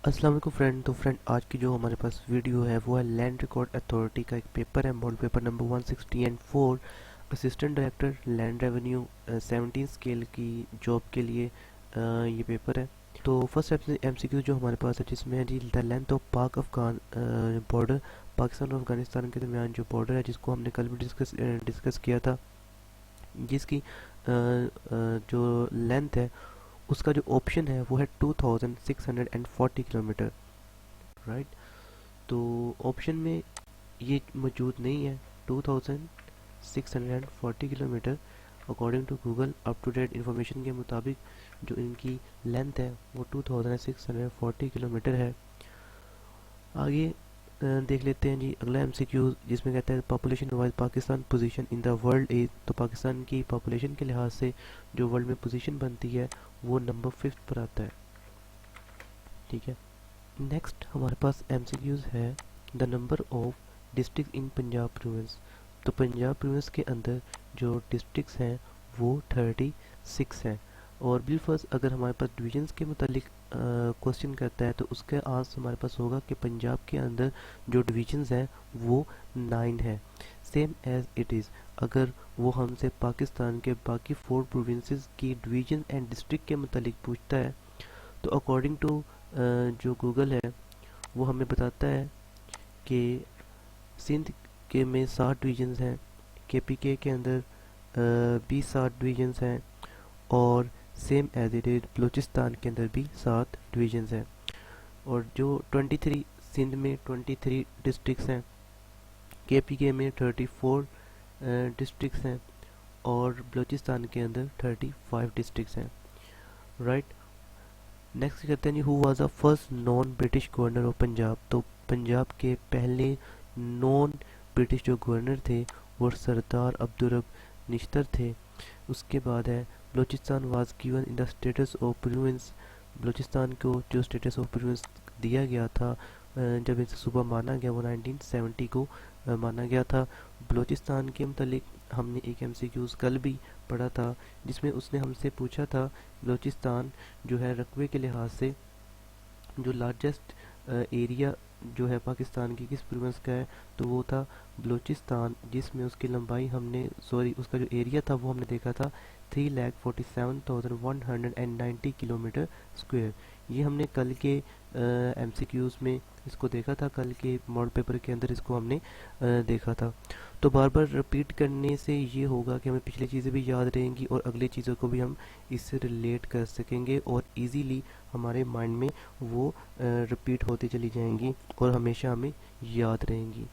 अस्सलाम वालेकुम फ्रेंड। तो फ्रेंड, आज की जो हमारे पास वीडियो है वो है लैंड रिकॉर्ड अथॉरिटी का एक पेपर है, model paper number 160 and 4, assistant director land revenue 17 scale की जॉब के लिए ये पेपर है। तो फर्स्ट एमसीक्यू जो हमारे पास है जिसमें है जी द लेंथ ऑफ पाक अफगान बॉर्डर, पाकिस्तान और अफगानिस्तान के दरमियान जो बॉर्डर है जिसको हमने कल भी डिस्कस किया था, जिसकी जो लेंथ है उसका जो ऑप्शन है वो है 2640 किलोमीटर, राइट। तो ऑप्शन में ये मौजूद नहीं है 2640 kilometre. According to Google up to date information के मुताबिक जो इनकी लेंथ है वो 2640 किलोमीटर है। आगे देख लेते हैं जी अगला एमसीक्यू, जिसमें कहता है population wise Pakistan position in the world is. तो पाकिस्तान की पॉपुलेशन के लिहाज से जो वर्ल्ड में पोजीशन बनती है वो नंबर 5 पर आता है, ठीक है। नेक्स्ट हमारे पास एमसीक्यूज है the number of district in Punjab province. तो पंजाब प्रोविंस के अंदर जो डिस्ट्रिक्ट्स हैं वो 36 हैं। और बिल फर्स्ट अगर हमारे पास डिविजन्स के मुतालिक क्वेश्चन करता है तो उसका आंसर हमारे पास होगा कि पंजाब के अंदर जो डिविजन्स हैं वो 9 है, सेम एज इट इज़। अगर वो हमसे पाकिस्तान के बाकी 4 प्रोविंसेस की डिवीजन एंड डिस्ट्रिक्ट के मुतालिक पूछता है तो अकॉर्डिंग टू जो गूगल है वो हमें बताता है कि सिंध के में 60 डिवीजन्स हैं, केपीके के अंदर भी 60 डिवीजन्स हैं, और same as it is Balochistan के अंदर भी 7 डिवीजन्स हैं। और जो 23 सिंध में 23 डिस्ट्रिक्ट्स हैं, केपीके में 34 डिस्ट्रिक्ट्स हैं, और बलूचिस्तान के अंदर 35 डिस्ट्रिक्ट्स हैं, राइट। नेक्स्ट करते हैं जी who was the first non British governor of Punjab. तो पंजाब के पहले नॉन ब्रिटिश जो गवर्नर थे वो सरदार अब्दुर्रब निश्तर थे। उसके बाद है Balochistan was given in the status of province. Balochistan को जो स्टेटस ऑफ प्रोविंस दिया गया था जब इसे सुबह माना गया वो 1970 को माना गया था। बलूचिस्तान के मतलब हमने एक एमसीक्यूज कल भी पढ़ा था जिसमें उसने हमसे पूछा था बलूचिस्तान जो है रकबे के लिहाज से जो लार्जेस्ट एरिया जो है पाकिस्तान की किस प्रोविंस का है, तो वो था बलूचिस्तान, जिसमें उसकी लंबाई हमने सॉरी उसका जो एरिया था वो हमने देखा था 3,47,190 किलोमीटर स्क्वायर। ये हमने कल के एमसीक्यूज में इसको देखा था, कल के मॉडल पेपर के अंदर इसको हमने देखा था। तो बार बार रिपीट करने से ये होगा कि हमें पिछली चीज़ें भी याद रहेंगी और अगली चीज़ों को भी हम इससे रिलेट कर सकेंगे और इजीली हमारे माइंड में वो रिपीट होती चली जाएंगी और हमेशा हमें याद रहेंगी,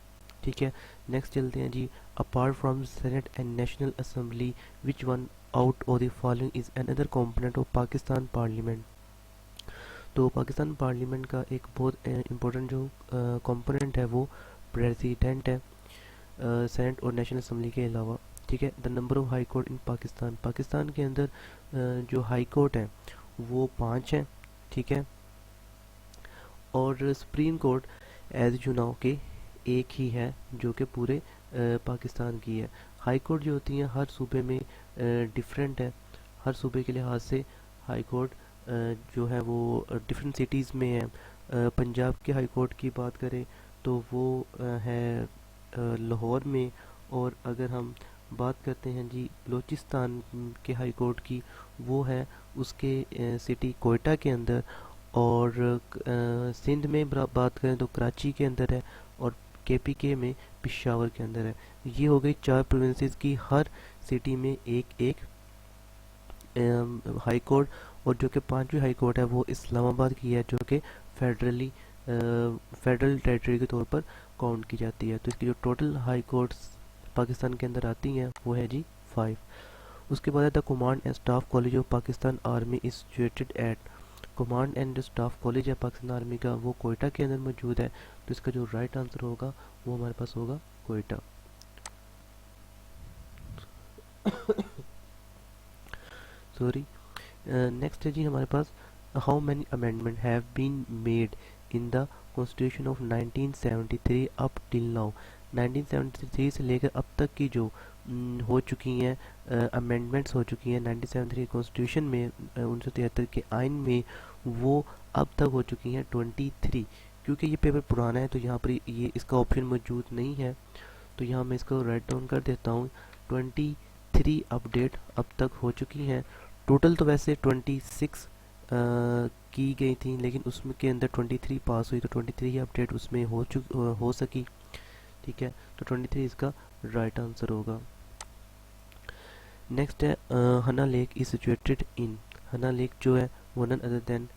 ठीक है। नेक्स्ट चलते हैं जी apart from senate and national assembly which one out of the following is another component of Pakistan parliament. तो पाकिस्तान पार्लियामेंट का एक बहुत इम्पोर्टेंट जो कंपोनेंट है वो प्रेसिडेंट है, सेनेट और नेशनल असेंबली के अलावा, ठीक है। The number of high court in Pakistan, Pakistan के अंदर जो हाई कोर्ट है वो 5 है, ठीक है। और supreme court as you know के एक ही है जो कि पूरे पाकिस्तान की है। हाई कोर्ट जो होती हैं हर सूबे में डिफरेंट है, हर सूबे के लिहाज से हाई कोर्ट जो है वो डिफरेंट सिटीज़ में है। पंजाब के हाई कोर्ट की बात करें तो वो है लाहौर में। और अगर हम बात करते हैं जी बलूचिस्तान के हाई कोर्ट की, वो है उसके सिटी कोयटा के अंदर। और सिंध में बात करें तो कराची के अंदर है, और केपीके में पिशावर के अंदर है। ये हो गई 4 प्रोविंसेस की हर सिटी में एक एक हाई कोर्ट। और जो कि 5वीं हाई कोर्ट है वो इस्लामाबाद की है, जो कि फेडरल टेरिटरी के तौर पर काउंट की जाती है। तो इसकी जो टोटल हाई कोर्ट्स पाकिस्तान के अंदर आती हैं वो है जी 5। उसके बाद the command and staff college of Pakistan army is situated at. Command and staff college है पाकिस्तान आर्मी का वो कोयटा के अंदर मौजूद है। तो इसका जो राइट आंसर होगा वो हमारे पास होगा कोयटा, सॉरी। नेक्स्ट है जी हमारे पास how many amendment have been made in the constitution of 1973 up till now. 1973 से लेकर अब तक की जो हो चुकी हैं अमेंडमेंट्स हो चुकी हैं 1973 कॉन्स्टिट्यूशन में 1973 के आइन में, वो अब तक हो चुकी हैं 23। क्योंकि ये पेपर पुराना है तो यहाँ पर ये इसका ऑप्शन मौजूद नहीं है, तो यहाँ मैं इसको राइट डाउन कर देता हूँ। 23 अपडेट अब तक हो चुकी हैं। टोटल तो वैसे 26 की गई थी, लेकिन उसमें के अंदर 23 पास हुई, तो 23 अपडेट उसमें हो सकी। ठीक है, तो 23 इसका राइट आंसर होगा। नेक्स्ट है हना लेक इज सिचुएटेड इन। हना लेक जो है वो नन अदर देन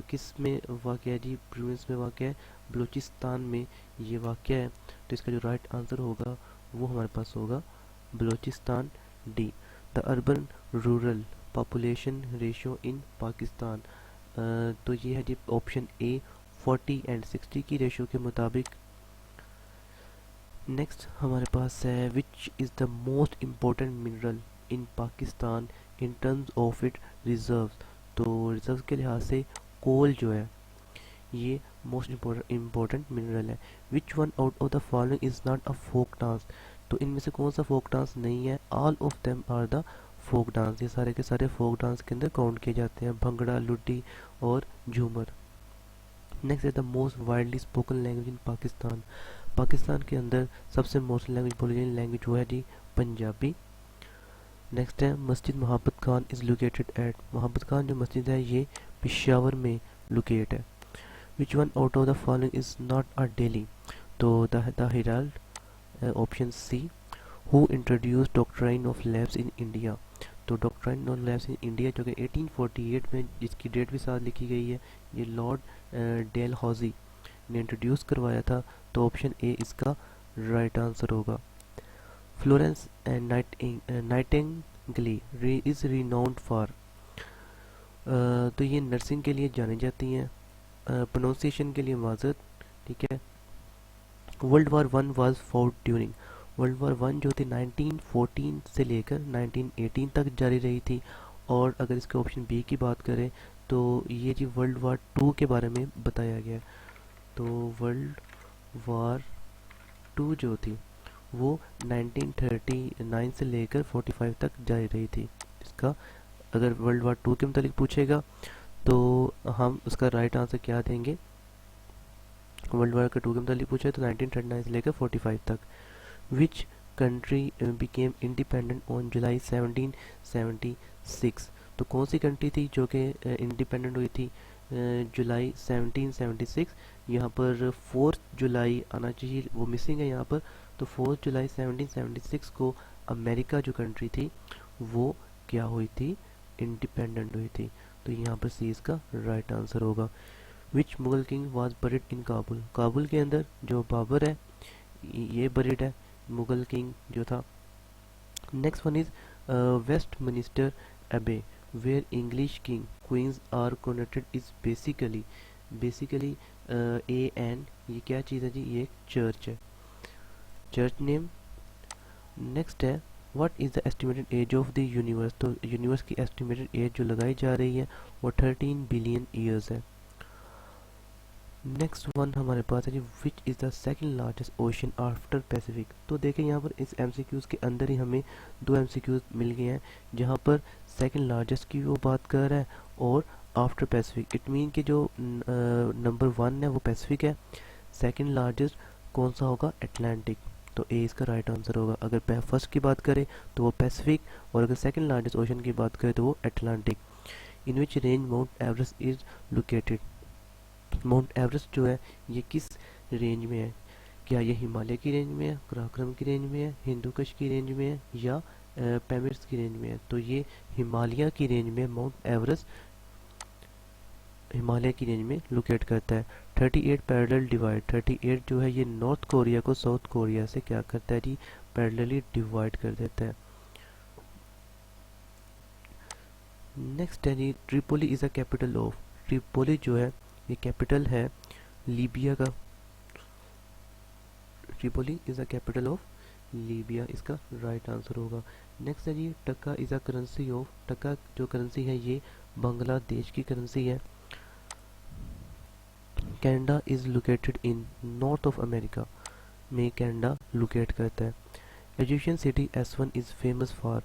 किस में वाक़ है जी? प्रोविंस में वाक़ है, बलूचिस्तान में ये वाक़ है। तो इसका जो राइट आंसर होगा वो हमारे पास होगा Balochistan, D. The urban rural population ratio in Pakistan, तो ये है जी ऑप्शन ए 40:60 की रेशियो के मुताबिक। नेक्स्ट हमारे पास है विच is the most important mineral in Pakistan in terms of it reserve. तो रिजर्व के लिहाज से कोल जो है ये मोस्ट इम्पोर्टेंट मिनरल है। Which one out of the following is not a folk dance. तो इनमें से कौन सा फोक डांस नहीं है? All of them are the folk dance, ये सारे के सारे फोक डांस के अंदर काउंट किए जाते हैं, भंगड़ा, लुड्डी और झूमर। नेक्स्ट है the most widely spoken language in Pakistan. Pakistan के अंदर सबसे मोस्ट लैंग्वेज बोली जाने लैंग्वेज वो है जी पंजाबी। नेक्स्ट है मस्जिद मोहब्बत खान इज़ लोकेटेड एट। मोहब्बत खान जो मस्जिद है ये पेशावर में लोकेट है। Which one out of the following is not a daily. तो the Herald, option C. Who introduce doctrine of lapse in India. तो doctrine of lapse in India जो कि 1848 में, जिसकी डेट भी साथ लिखी गई है, ये लॉर्ड डेल हॉजी ने इंट्रोड्यूस करवाया था। तो ऑप्शन ए इसका राइट आंसर होगा। Florence and Nightingale is renowned for. तो ये नर्सिंग के लिए जानी जाती हैं, प्रोनाउंसिएशन के लिए माजरत। ठीक है। World war 1 was fought during. World war 1 जो थी 1914 से लेकर 1918 तक जारी रही थी। और अगर इसके ऑप्शन बी की बात करें तो ये जी वर्ल्ड वार 2 के बारे में बताया गया है। तो वर्ल्ड वार 2 जो थी वो 1939 से लेकर 45 तक जारी रही थी। इसका अगर वर्ल्ड वार 2 के मुतालिक पूछेगा तो हम उसका राइट आंसर क्या देंगे? वर्ल्ड वार 2 के मुतालिक पूछे तो 1939 से लेकर 45 तक। Which country became independent on July 1776। तो कौन सी कंट्री थी जो कि इंडिपेंडेंट हुई थी जुलाई 1776? यहाँ पर 4 जुलाई आना चाहिए, वो मिसिंग है यहाँ पर। तो 4 जुलाई 1776 को अमेरिका जो कंट्री थी वो क्या हुई थी? इंडिपेंडेंट हुई थी। तो यहाँ पर सी इसका राइट आंसर होगा। Which Mughal king was buried in Kabul. Kabul के अंदर जो बाबर है ये बरीड है, मुगल किंग जो था। Next one is Westminster Abbey where English king queens are connected is basically A N, ये क्या चीज़ है जी? ये एक चर्च है, चर्च नेम। नेक्स्ट है what is the estimated age of the universe. तो यूनिवर्स की एस्टिमेटेड एज जो लगाई जा रही है वो 13 बिलियन ईयर्स है। नेक्स्ट वन हमारे पास है जी which is the second largest ocean after Pacific. तो देखें यहाँ पर इस एमसीक्यूज़ के अंदर ही हमें 2 एमसीक्यूज़ मिल गए हैं जहाँ पर सेकंड लार्जेस्ट की वो बात कर रहा है और आफ्टर पैसिफिक। इट मीन कि जो नंबर 1 है वो पैसिफिक है, सेकंड लार्जेस्ट कौन सा होगा? अटलांटिक। तो ए इसका राइट आंसर होगा। अगर फर्स्ट की बात करें तो वो पैसिफिक, और अगर सेकंड लार्जेस्ट ओशन की बात करें तो वो Atlantic. In which range mount Everest is located. Mount Everest जो है ये किस रेंज में है? क्या ये हिमालय की रेंज में है, कराकोरम की रेंज में है, हिंदुकुश की रेंज में है, या पैमिड्स की रेंज में है? तो ये हिमालय की रेंज में माउंट एवरेस्ट हिमालय की रेंज में लोकेट करता है। 38 पैरेलल डिवाइड, 38 जो है ये नॉर्थ कोरिया को साउथ कोरिया से क्या करता है जी? पैरेलली डिवाइड कर देता है। नेक्स्ट है जी Tripoli is a capital of. Tripoli जो है ये कैपिटल है लीबिया का। Tripoli is a capital of Libya, इसका राइट आंसर होगा। नेक्स्ट है जी टका इज़ अ करेंसी ऑफ। टका जो करेंसी है ये बांग्लादेश की करेंसी है। Canada is located in north of America में कनाडा लोकेट करता है। Education city S1 is famous for.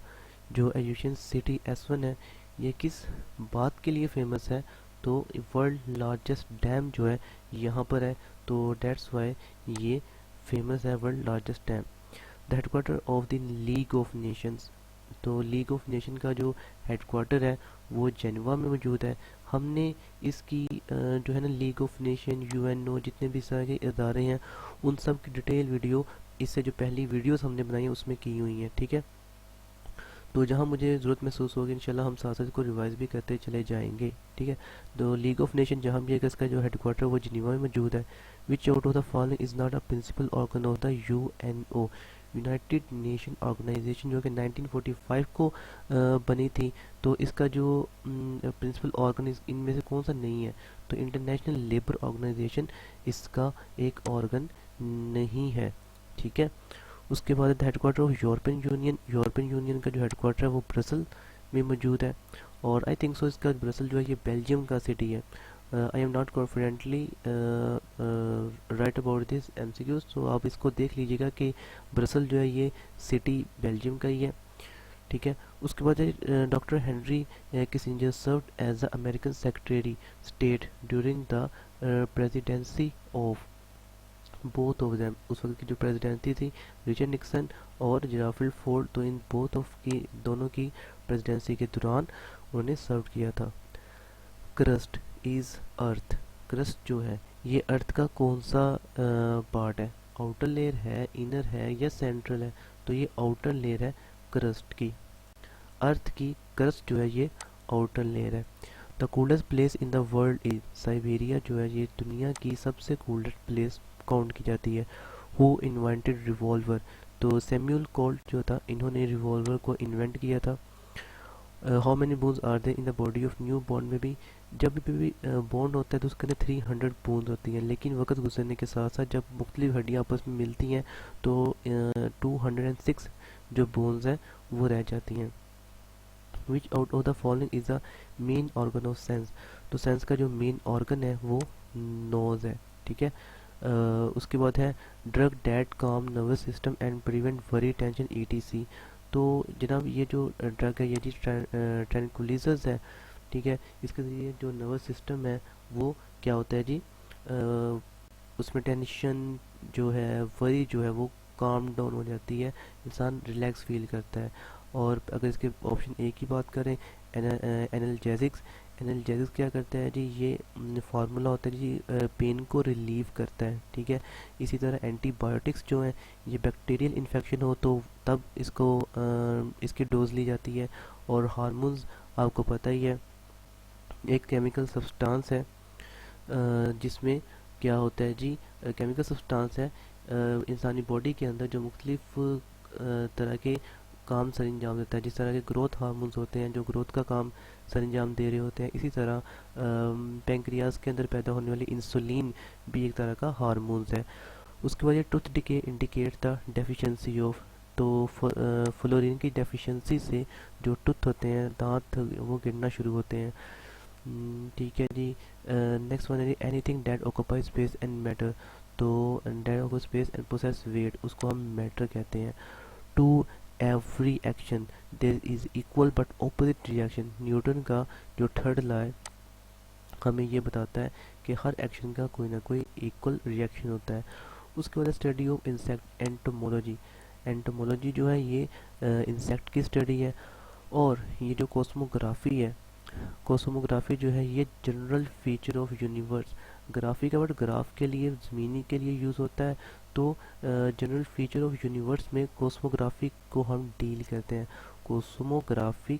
जो एजुकेशन सिटी S1 है ये किस बात के लिए फेमस है? तो वर्ल्ड लार्जेस्ट डैम जो है यहाँ पर है, तो डेट्स वाई ये फेमस है world largest dam. The headquarter of the league of Nations, तो लीग ऑफ नेशन का जो हेडक्वार्टर है वो जेनेवा में मौजूद है। हमने इसकी जो है ना लीग ऑफ नेशन, यूएनओ, जितने भी सारे इदारे हैं उन सब की डिटेल वीडियो इससे जो पहली वीडियोस हमने बनाई है उसमें की हुई हैं, ठीक है। तो जहाँ मुझे ज़रूरत महसूस होगी इंशाल्लाह हम साथ साथ इसको रिवाइज भी करते चले जाएंगे, ठीक है। तो लीग ऑफ नेशन जहाँ भी है इसका जो हेडक्वार्टर वो जिनीवा में मौजूद है। Which out of the following is not a principal organ of the UNO, United Nation Organisation, जो कि 1945 को बनी थी। तो इसका जो प्रिंसिपल ऑर्गन इनमें से कौन सा नहीं है, तो इंटरनेशनल लेबर ऑर्गेनाइजेशन इसका एक ऑर्गन नहीं है, ठीक है। उसके बाद headquarter of European union, European union का जो हेडक्वार्टर है वो ब्रसल में मौजूद है। और आई थिंक सो इसका ब्रसल जो है ये बेल्जियम का सिटी है। I am not confidently right about this MCQs, तो आप इसको देख लीजिएगा कि ब्रसल जो है ये सिटी बेल्जियम का ही है, ठीक है। उसके बाद doctor Henry Kissinger served as the American secretary state during the presidency of both of them, उस वक्त की जो प्रेसिडेंसी थी रिचर्ड निक्सन और जेराल्ड फोर्ड, तो इन बोथ ऑफ की दोनों की प्रेसिडेंसी के दौरान उन्होंने सर्व किया था। क्रस्ट इज अर्थ, क्रस्ट जो है ये अर्थ का कौन सा पार्ट है, आउटर लेयर है, इनर है या सेंट्रल है, तो ये आउटर लेयर है क्रस्ट की। अर्थ की क्रस्ट जो है ये आउटर लेयर है। The coolest place in the world is Siberia, जो है ये दुनिया की सबसे कूलेस्ट प्लेस काउंट की जाती है। हु इन्वेंटेड रिवॉल्वर, तो सैम्यूल कोल्ट जो था इन्होंने रिवॉल्वर को इन्वेंट किया था। How many bones are there in the body of new born, में भी जब भी बॉन्ड होता है तो उसके अंदर 300 बोन्स होती हैं, लेकिन वक्त गुजरने के साथ साथ जब मुख्तलिफ हड्डियाँ आपस में मिलती हैं तो 206 जो बोन्स हैं वो रह जाती हैं। विच out of the following is the main organ of sense, तो सेंस का जो मेन ऑर्गन है वो नोज है, ठीक है। उसके बाद है ड्रग डैट काम nervous system and prevent worry tension etc, तो जनाब ये जो ड्रग है ये जी ट्रैंक्विलाइजर्स है, ठीक है। इसके ज़रिए जो नर्वस सिस्टम है वो क्या होता है जी, उसमें टेंशन जो है, वरी जो है वो काम डाउन हो जाती है, इंसान रिलैक्स फील करता है। और अगर इसके ऑप्शन ए की बात करें एनाल्जेसिक्स, एनाल्जेसिक्स क्या करता है जी, ये फार्मूला होता है जी पेन को रिलीव करता है, ठीक है। इसी तरह एंटीबायोटिक्स जो है ये बैक्टीरियल इन्फेक्शन हो तो तब इसको इसकी डोज ली जाती है। और हार्मोन्स आपको पता ही है एक केमिकल सब्सटेंस है जिसमें क्या होता है जी, केमिकल सब्सटेंस है इंसानी बॉडी के अंदर जो मुख्तलिफ तरह के काम सर अंजाम देता है। जिस तरह के ग्रोथ हार्मोन्स होते हैं जो ग्रोथ का काम सर अंजाम दे रहे होते हैं, इसी तरह पेंक्रियाज के अंदर पैदा होने वाली इंसुलिन भी एक तरह का हार्मोन्स है। उसके बाद ये tooth decay indicate the deficiency of, तो फ्लोरीन की डेफिशिएंसी से जो टूथ होते हैं, दांत वो गिरना शुरू होते हैं, ठीक है जी। नेक्स्ट वन है anything that occupy space and matter, तो that occupy space and possess weight, उसको हम मैटर कहते हैं। To every action there is equal but opposite reaction, Newton का जो थर्ड लॉ है हमें ये बताता है कि हर एक्शन का कोई ना कोई इक्वल रिएक्शन होता है। उसके बाद study of insect entomology, entomology जो है ये इंसेक्ट की स्टडी है। और ये जो कॉस्मोग्राफी है, कॉस्मोग्राफी जो है ये general feature of universe, graphy का वर्ड ग्राफ के लिए ज़मीनी के लिए यूज़ होता है, तो जनरल फीचर ऑफ यूनिवर्स में कॉस्मोग्राफी को हम डील करते हैं। कॉस्मोग्राफी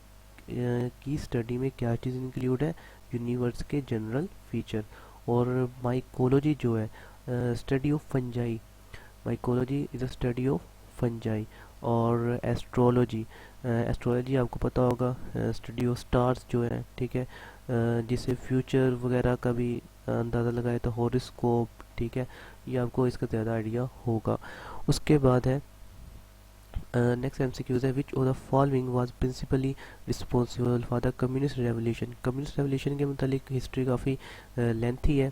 की स्टडी में क्या चीज़ इंक्लूड है, यूनिवर्स के जनरल फीचर। और माइकोलॉजी जो है study of fungi, mycology is a study of fungi. और एस्ट्रोलॉजी, एस्ट्रोलॉजी आपको पता होगा स्टडी ऑफ स्टार्स जो है, ठीक है, जिससे फ्यूचर वगैरह का भी अंदाज़ा लगाए तो हॉरोस्कोप, ठीक है, ये आपको इसका ज़्यादा आइडिया होगा। उसके बाद है नेक्स्ट एमसीक्यूज है which of the following was principally responsible for the communist revolution, communist revolution के मतलब हिस्ट्री काफ़ी लेंथी है,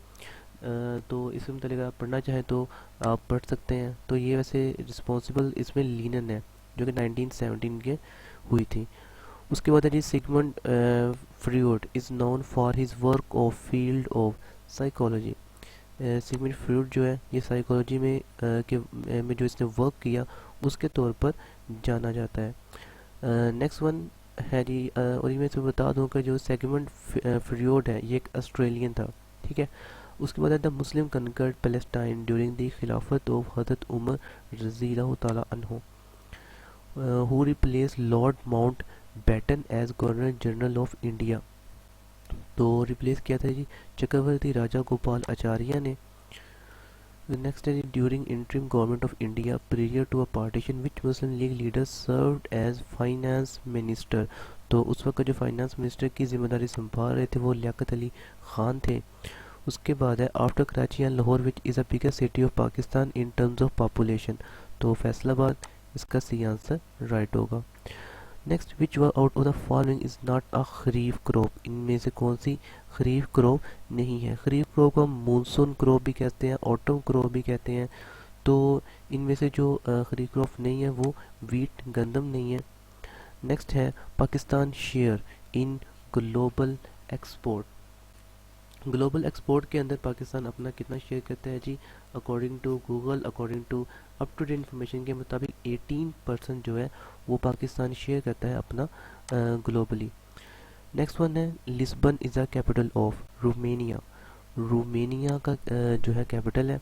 तो इसके मतलब आप पढ़ना चाहें तो आप पढ़ सकते हैं। तो ये वैसे रिस्पॉन्सिबल इसमें लीनन है जो कि 1917 के हुई थी। उसके बाद है जी Sigmund Freud is known for his work of field of psychology. Sigmund Freud जो है ये साइकोलॉजी में में जो इसने वर्क किया उसके तौर पर जाना जाता है। नेक्स्ट वन है जी और ये मैं तुम्हें बता दूं कि जो सिगमंड फ्रॉइड है ये एक ऑस्ट्रेलियन था, ठीक है। उसके बाद है the Muslim conquered Palestine during the खिलाफत ऑफ हज़रत उमर रज़ी अल्लाह ताला अन्हु, who replace Lord Mountbatten as governor general of India. तो रिप्लेस किया था जी चक्रवर्ती राजा गोपाल आचार्य ने। नेक्स्ट है during interim government of India prior to a partition which Muslim League leaders served as finance minister. तो उस वक्त जो फाइनेंस मिनिस्टर की जिम्मेदारी संभाल रहे थे वो लियाकत अली खान थे। उसके बाद है after Karachi and Lahore which is a biggest city of Pakistan in terms of population. तो फैसलाबाद इसका सी आंसर राइट होगा। Next which one out of the following is not a kharif crop, इनमें से कौन सी खरीफ क्रॉप नहीं है। खरीफ क्रॉप को हम मानसून क्रॉप भी कहते हैं, ऑटम क्रॉप भी कहते हैं। तो इनमें से जो खरीफ क्रॉप नहीं है वो वीट गंदम नहीं है। नेक्स्ट है Pakistan share in global export. Global export के अंदर पाकिस्तान अपना कितना शेयर करता है जी, according to Google, according to up to date information के मुताबिक 18% जो है वो पाकिस्तान शेयर करता है अपना ग्लोबली। नेक्स्ट वन है Lisbon is the capital of Romania. Romania का जो है कैपिटल है।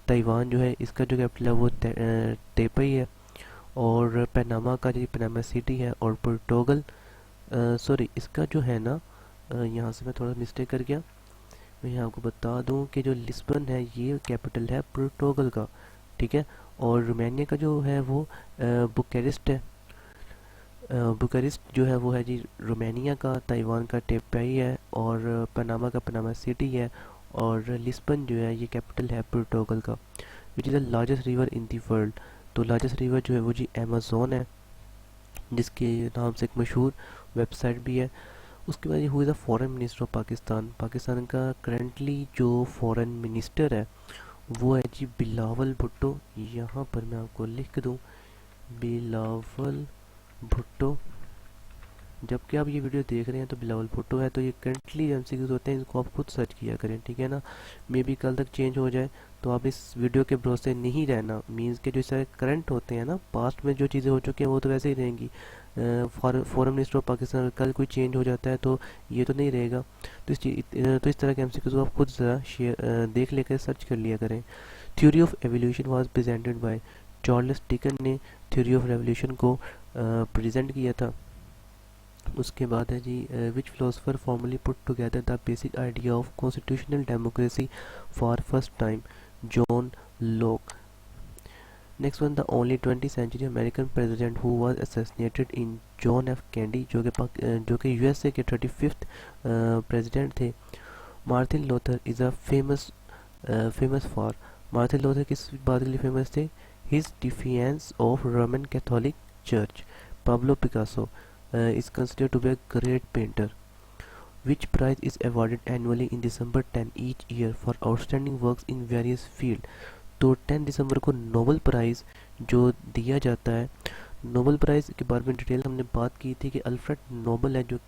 ताइवान जो है इसका जो कैपिटल है वो तेपई है। और पनामा का जो पनामा सिटी है। और पोर्टुगल सॉरी इसका जो है ना यहाँ से मैं थोड़ा मिस्टेक कर गया। मैं यहाँ आपको बता दूँ कि जो लिस्बन है ये कैपिटल है पोर्टुगल का, ठीक है। और रोमानिया का जो है वो बुकारेस्ट है। बुकारेस्ट जो है वो है जी रोमानिया का। ताइवान का टेपाई है। और पनामा का पनामा सिटी है। और लिस्बन जो है ये कैपिटल है पोर्टुगल का। विच is the largest river in the world. तो लार्जेस्ट रिवर जो है वो जी अमेज़न है, जिसके नाम से एक मशहूर वेबसाइट भी है। उसके बाद who is the foreign minister of Pakistan. Pakistan का करंटली जो फॉरेन मिनिस्टर है वो है जी बिलावल भुट्टो। यहाँ पर मैं आपको लिख दूँ बिलावल भुट्टो। जबकि आप ये वीडियो देख रहे हैं तो बिलावल भुट्टो है। तो ये करंटली एमसीक्यूज होते हैं, इसको आप खुद सर्च किया करें, ठीक है ना। मे बी कल तक चेंज हो जाए, तो आप इस वीडियो के भरोसे नहीं रहना। मीन्स के जो इस तरह करंट होते हैं ना, पास्ट में जो चीज़ें हो चुकी हैं वो तो वैसे ही रहेंगी। फॉरेन मिनिस्टर ऑफ पाकिस्तान कल कोई चेंज हो जाता है तो ये तो नहीं रहेगा। तो इस तरह के एमसीक्यूज को आप खुद ज़रा शेयर देख लेकर सर्च कर लिया करें। Theory of evolution was presented by Charles Dickens ने थ्योरी ऑफ रेवोल्यूशन को प्रेजेंट किया था। उसके बाद है जी which philosopher formally put together the basic idea of constitutional democracy for first time, John Locke. Next one the only 20th century American president who was assassinated in John F Kennedy, जो कि USA के 35th president थे। Martin Luther is a famous for. Martin Luther किस बात के लिए famous थे? His defence of Roman Catholic church. Pablo Picasso is considered to be a great painter. Which prize is awarded annually in December 10 each year for outstanding works in various field? तो 10 दिसंबर को Nobel prize जो दिया जाता है, Nobel prize के बारे में detail हमने बात की थी कि अल्फ्रेड नोबल है, जो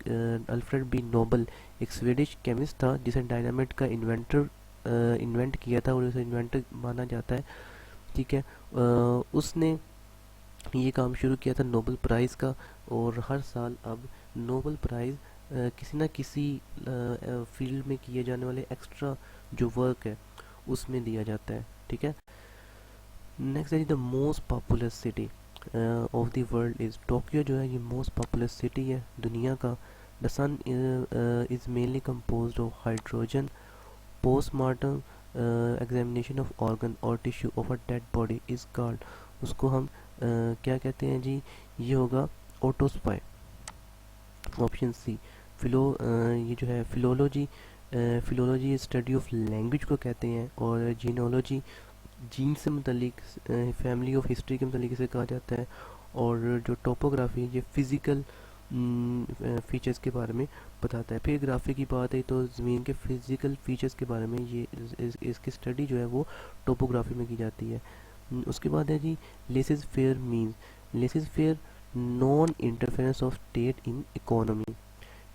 अल्फ्रेड बी नोबल एक स्वीडिश केमिस्ट था जिसे डायनामाइट का इन्वेंट किया था और उसे इन्वेंटर माना जाता है, ठीक है। उसने ये काम शुरू किया था नोबल प्राइज़ का। और हर साल अब नोबल प्राइज़ किसी न किसी फील्ड में किए जाने वाले एक्स्ट्रा जो वर्क है उसमें दिया जाता है, ठीक है। नेक्स्ट है the most popular city of the world is Tokyo. जो है ये मोस्ट पॉपुलर सिटी है दुनिया का। The sun is mainly composed of hydrogen. Postmortem examination of organ और tissue of a dead body is called. उसको हम क्या कहते हैं जी, ये होगा ऑटोस्पाई। ऑप्शन सी ये जो है philology. Philology study of language को कहते हैं। और जीनोलॉजी जीन से मुतलिक फैमिली ऑफ हिस्ट्री के मुतलिक इसे कहा जाता है। और जो टोपोग्राफी ये फिज़िकल फीचर्स के बारे में बताता है। फिर ग्राफी की बात है तो ज़मीन के फिज़िकल फीचर्स के बारे में ये इसकी स्टडी जो है वो टोपोग्राफी में की जाती है। उसके बाद है जी laissez faire means. Laissez faire non interference of state in economy.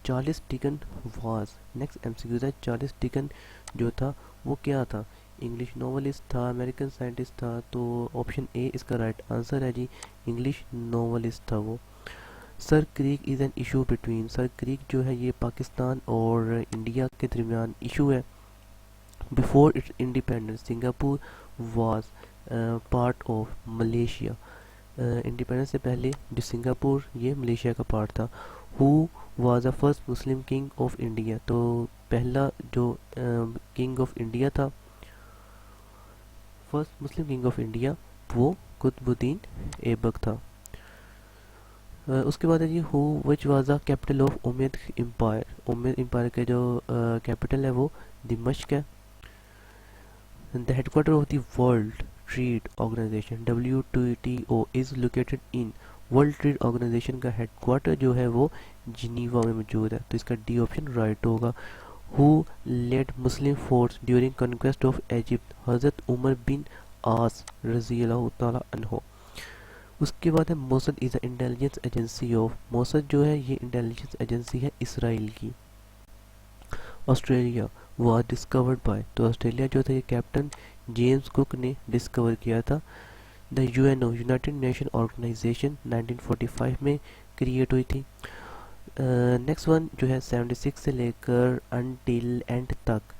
Charles Dickens was, next MCQ है, चार्ल्स डिकन जो था वो क्या था? इंग्लिश नॉवलिस्ट था, अमेरिकन साइंटिस्ट था? तो ऑप्शन ए इसका राइट आंसर है जी, इंग्लिश नॉवलिस्ट था वो। Sir creek is an issue between, sir creek जो है ये पाकिस्तान और इंडिया के दरमियान इशू है। Before its independence Singapore was part of Malaysia, independence से पहले जो सिंगापुर ये मलेशिया का पार्ट था। Who was the first Muslim king of India, तो पहला जो किंग ऑफ इंडिया था, first Muslim king of India, वो कुतुबुद्दीन ऐबक था। उसके बाद है जी who which was the capital of Umayyad empire, Umayyad empire के जो कैपिटल है वो दिमश्क है। The headquarter of the world trade organisation WTO is located in, world trade organisation का हेडक्वार्टर जो है वो जिनीवा में मौजूद है, तो इसका डी ऑप्शन राइट होगा। Who led Muslim force during conquest of Egypt, Hazrat Umar बिन आस रजी अल्लाह तआला अन्हो। उसके बाद है Mossad is a intelligence agency of, Mossad जो है ये इंटेलिजेंस एजेंसी है इसराइल की। ऑस्ट्रेलिया वाज डिस्कवर्ड बाय, तो ऑस्ट्रेलिया जो था ये कैप्टन जेम्स कुक ने डिस्कवर किया था। The UNO United Nation Organization 1945 में क्रिएट हुई थी। नेक्स्ट वन जो है 76 से लेकर अनटिल एंड तक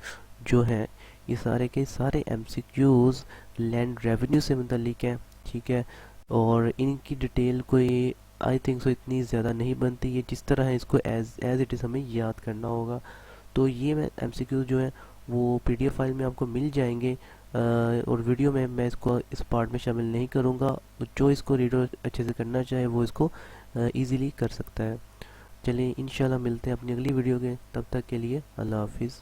जो है ये सारे के सारे एमसीक्यूज लैंड रेवेन्यू से मुतल्लिक हैं, ठीक है। और इनकी डिटेल कोई आई थिंक सो इतनी ज़्यादा नहीं बनती, ये जिस तरह है इसको एज इट इज़ हमें याद करना होगा। तो ये मैं एमसीक्यू जो है वो पीडीएफ फाइल में आपको मिल जाएंगे, और वीडियो में मैं इसको इस पार्ट में शामिल नहीं करूँगा। जो इसको रीड अच्छे से करना चाहे वो इसको ईज़िली कर सकता है। चलिए इंशाल्लाह मिलते हैं अपनी अगली वीडियो के, तब तक के लिए अल्लाह हाफिज़।